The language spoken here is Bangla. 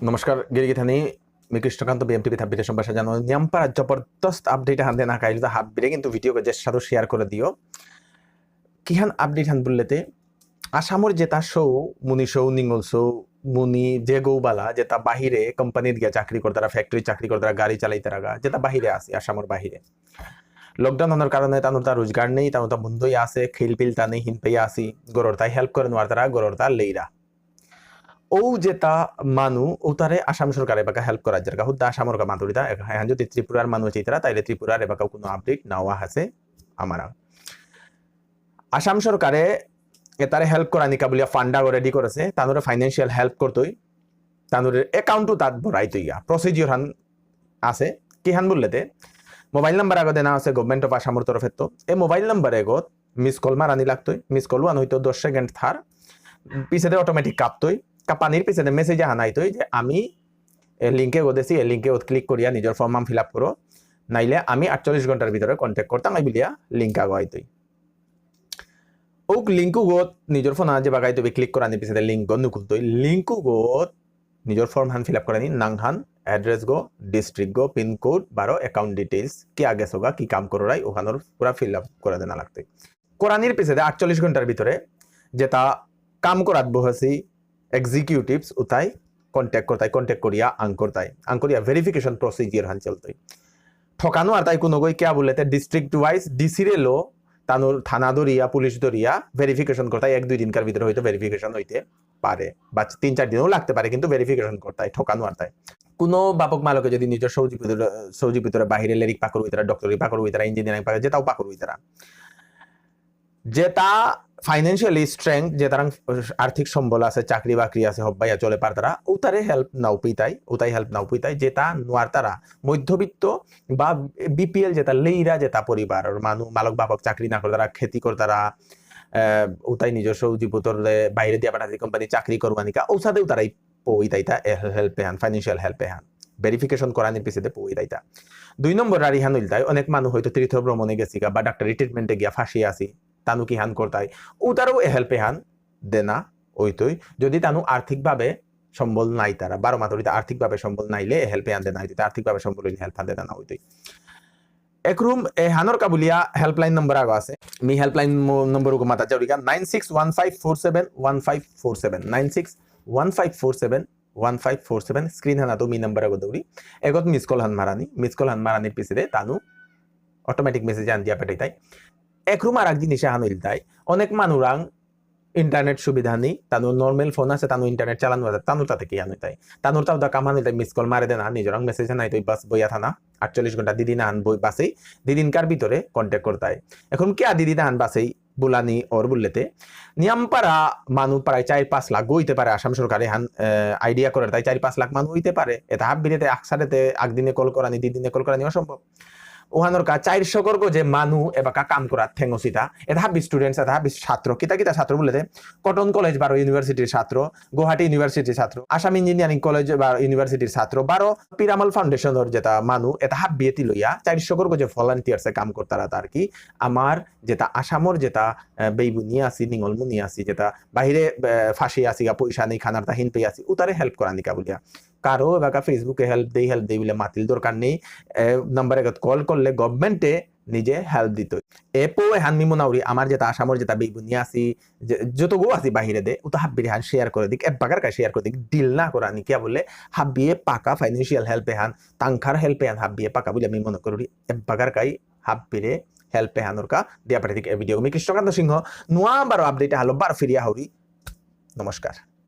नमस्कार गिरिगिथानी मी कृष्णकांत बीएमटीवी थाब्बिरे সম্ভাষা জানো নিয়ামপাড়া জবরদস্ত আপডেট হান্দে না কাইলো হাব্বিরে কিন্তু ভিডিও জের সাথে শেয়ার করে দিও কিহান আপডেট হান বললেতে আসামর যেটা শো মুনি শো নিঙ্গল শো মুনি যে গৌবালা যেটা বাহিরে কোম্পানির গিয়া চাকরি করতারা ফ্যাক্টরি চাকরি করতারা গাড়ি চালাইতারা গা যেটা বাহিরে আছে আসামর বাহিরে লকডাউন হওয়ার কারণে তানোর তা রোজগার নেই তানোর তা বন্ধই আছে খিলপিল তা নেই হিন পেয়ে আসি গরর তাই হেল্প করে নোয়ার তারা গরর তা লেইরা ও যেটা মানু ও তারে আসাম সরকার এবাকা হেল্প করার জায়গা হুদ্দা আসামর কা মাতুরিতা এখন যদি ত্রিপুরার মানুষ চিতরা তাইলে ত্রিপুরার এবাকা কোনো আপডেট নাওয়া আছে আমারা আসাম সরকারে এটারে হেল্প করা নিকা বলিয়া ফান্ডা রেডি করেছে তানোরে ফাইন্যান্সিয়াল হেল্প করতই তানোরে অ্যাকাউন্টও তাত ভরাইতইয়া প্রসিডিওর হান আছে কি হান বললেতে মোবাইল নাম্বার আগতে না আছে গভর্নমেন্ট অফ আসামর তরফে তো এই মোবাইল নাম্বার এগত মিস কল মারানি লাগতই মিস কল ওয়ান হইতো 10 সেকেন্ড থার পিছেতে অটোমেটিক কাপতই কাপানির পিছনে মেসেজ আনাইতই যে আমি লিঙ্কে গদেছি এই লিঙ্কে ক্লিক করিয়া নিজের ফর্ম ফিল আপ করো নাইলে আমি 48 ঘন্টার ভিতরে কন্ট্যাক্ট করতাম আই বিলিয়া লিঙ্ক আগাইতই ও লিঙ্কু গত নিজের ফোন যে বাগাইতো ক্লিক করানি পিছনে লিঙ্ক গো নুকুলতই লিঙ্কু গত নিজের ফর্ম হান ফিল আপ করানি নাংহান এড্রেস গো ডিস্ট্রিক্ট গো পিন কোড 12 অ্যাকাউন্ট ডিটেইলস কি আগে সোগা কি কাম কররাই ওখানোর পুরা ফিল আপ করে দেনা লাগতই কোরানির পিছনে 48 ঘন্টার ভিতরে যেটা কাম করাত বহসি এক্সিকিউটিভস উতাই কন্ট্যাক্ট করিয়া আঙ্করিয়া ভেরিফিকেশন প্রসিডিওর হান চলতই ঠকানো আর তাই কোনো গই কিয়া বললেতে ডিস্ট্রিক্ট ওয়াইজ ডিসিরে লো তানোর থানা দরিয়া পুলিশ দরিয়া ভেরিফিকেশন করতাই 1-2 দিনকার ভিতরে হয়তো ভেরিফিকেশন হইতে পারে বা 3-4 দিনও লাগতে পারে কিন্তু ভেরিফিকেশন করতাই ঠকানো আর তাই কোনো বাপক মালকে যদি নিজের সৌজি ভিতরে বাহিরে লেরিক পাকর হইতারা ডক্টরি পাকর হইতারা ইঞ্জিনিয়ারিং পাকর যেটাও পাকর হইতারা যেটা ফাইন্যান্সিয়ালি স্ট্রেংথ যে তার আর্থিক সম্বল আছে চাকরি বাকরি আছে হব্বাইয়া চলে পার তারা ওতারে হেল্প নাও পিতাই যেটা নোয়ার তারা মধ্যবিত্ত বা বিপিএল যেটা লেইরা যেটা পরিবার মালক বাপক চাকরি না করে তারা খেতি করে তারা ওতাই নিজস্ব জীবতর বাইরে দিয়া পাঠাতে কোম্পানি চাকরি করবানিকা ওসাদেও তারাই পইতাইতা হেল্পে হান ফাইন্যান্সিয়াল হেল্পে হান ভেরিফিকেশন করানির পিছনে পইতাইতা 2 নম্বর রারি হান হইলতাই অনেক মানুষ হয়তো তীর্থ ভ্রমণে গেছিকা বা ডাক্তারি ট্রিটমেন্টে গিয়া ফাঁসি আসি তানু কি হান করতাই ও তারও হেল্পে হান দেনা ওইতই যদি তানু আর্থিকভাবে সম্বল নাই তারা 12 মাতরিতে আর্থিকভাবে সম্বল নাইলে হেল্পে আন দেনা হইতে আর্থিকভাবে সম্বল হইলে হেল্প আন দেনা ওইতই একরুম এ হানর কাবুলিয়া হেল্পলাইন নম্বর আগো আছে মি হেল্পলাইন নম্বর কো মাতা জরিকা 9615471547 স্ক্রিন হানা তো মি নম্বর আগো দৌড়ি এগত মিস কল হান মারানির পিছনে তানু অটোমেটিক মেসেজ আন দিয়া পাঠাইতাই একরুম আর এক জিনিসে হানুইল তাই অনেক মানুরাং ইন্টারনেট সুবিধা নেই তানোর নর্মাল ফোন আছে তানো ইন্টারনেট চালানো আছে তানোর তাতে কি আনুই তাই তানোর তাও কামানি তাই মিস কল মারে দেন নিজের মেসেজ নাই তো বাস বইয়া থানা 48 ঘন্টা দিদি না আন বই বাসেই দিদিনকার ভিতরে কন্ট্যাক্ট করতাই এখন কে দিদি না আন বাসেই বুলানি ওর বললেতে নিয়ামপাড়া মানুষ প্রায় 4-5 লাখ হইতে পারে আসাম সরকারে হান আইডিয়া করে তাই 4-5 লাখ মানুষ হইতে পারে এটা হাফ বিরেতে একসাথে একদিনে কল করানি দিদিনে কল করানি অসম্ভব ওহানোর কা 400 গর্গ যে মানু এবাকা কাম করা ঠেঙ্গসিতা এটা হাবি স্টুডেন্টস এটা হাবি ছাত্র কিতা ছাত্র বলতে কটন কলেজ 12 ইউনিভার্সিটির ছাত্র গুয়াহাটি ইউনিভার্সিটির ছাত্র আসাম ইঞ্জিনিয়ারিং কলেজ বা ইউনিভার্সিটির ছাত্র 12 পিরামল ফাউন্ডেশনের যেটা মানু এটা হাব বিয়েতি লইয়া 400 গর্গ যে ভলান্টিয়ার্সে কাম করতারা তার কি আমার যেটা আসামর যেটা বেইবুনি আসি নিঙ্গলমুনি আসি যেটা বাহিরে ফাঁসি আসি গা পয়সা নেই খানার তাহিন পেয়ে আসি উতারে হেল্প করা নিকা বলিয়া কারো এবাকা ফেসবুকে হেল্প দেই বলে মাতিল দরকার নেই নাম্বারে কল করলে গভর্নমেন্টে নিজে হেল্প দিত এপো হান মিমোনাউরি আমার যেটা আসামর যেটা বেইবুনি আসি যত গো আসি বাহিরে দে ও তো হাব্বিরে হান শেয়ার করে দিক এক বাগার কা শেয়ার করে দিক ডিল না করা নি কিয়া বলে হাব্বিয়ে পাকা ফাইন্যান্সিয়াল হেল্পে হান তাংখার হেল্পে হান হাব্বিয়ে পাকা বলে আমি মনে করি এক বাগার কাই হাব্বিরে হেল্পে হানোর কা দিয়া পারে দিক ভিডিও আমি কৃষ্ণকান্ত সিংহ নোয়া বারো আপডেট হালো বার ফিরিয়া হরি নমস্কার।